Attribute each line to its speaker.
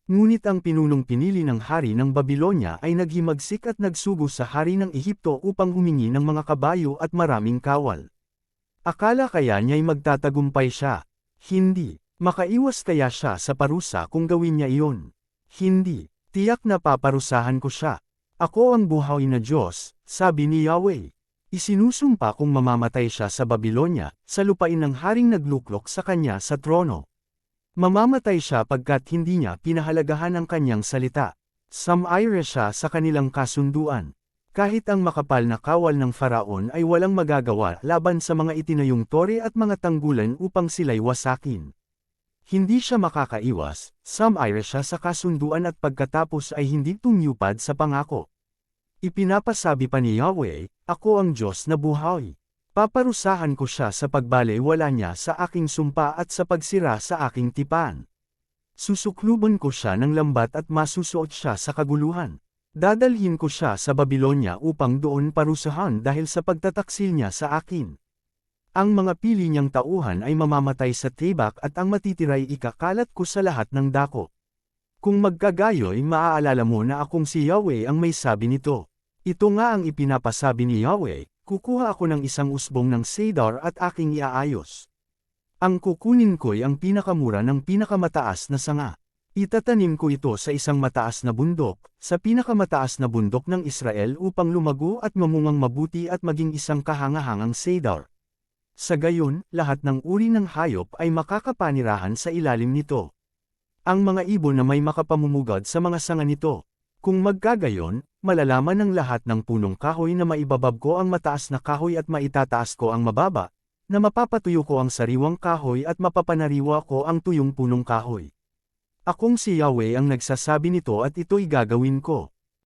Speaker 1: Ngunit ang pinunong pinili ng hari ng Babilonya ay naghimagsik at nagsugo sa hari ng Ehipto upang humingi ng mga kabayo at maraming kawal. Akala kaya niya'y magtatagumpay siya? Hindi. Makaiwas kaya siya sa parusa kung gawin niya iyon? Hindi. Tiyak na paparusahan ko siya. Ako ang buhay na Diyos, sabi ni Yahweh. Isinusumpa kung mamamatay siya sa Babilonya, sa lupain ng haring nagluklok sa kanya sa trono. Mamamatay siya pagkat hindi niya pinahalagahan ang kanyang salita. Sumairay siya sa kanilang kasunduan. Kahit ang makapal na kawal ng Faraon ay walang magagawa laban sa mga itinayong tore at mga tanggulan upang sila'y wasakin. Hindi siya makakaiwas, sumairay siya sa kasunduan at pagkatapos ay hindi tumyupad sa pangako. Ipinapasabi pa ni Yahweh, ako ang Diyos na buhay. Paparusahan ko siya sa pagbalewala niya sa aking sumpa at sa pagsira sa aking tipan. Susukluban ko siya ng lambat at masusuot siya sa kaguluhan. Dadalhin ko siya sa Babilonya upang doon parusahan dahil sa pagtataksil niya sa akin. Ang mga pili niyang tauhan ay mamamatay sa tibak at ang matitiray ikakalat ko sa lahat ng dako. Kung magkagayoy maaalala mo na akong si Yahweh ang may sabi nito. Ito nga ang ipinapasabi ni Yahweh. Kukuha ako ng isang usbong ng cedar at aking iaayos. Ang kukunin ko'y ang pinakamura ng pinakamataas na sanga. Itatanim ko ito sa isang mataas na bundok, sa pinakamataas na bundok ng Israel upang lumago at mamungang mabuti at maging isang kahangahangang cedar. Sa gayon, lahat ng uri ng hayop ay makakapanirahan sa ilalim nito. Ang mga ibon na may makapamumugad sa mga sanga nito. Kung magkagayon, malalaman ng lahat ng punong kahoy na maibabab ko ang mataas na kahoy at maitataas ko ang mababa, na mapapatuyo ko ang sariwang kahoy at mapapanariwa ko ang tuyong punong kahoy. Akong si Yahweh ang nagsasabi nito at ito'y gagawin ko.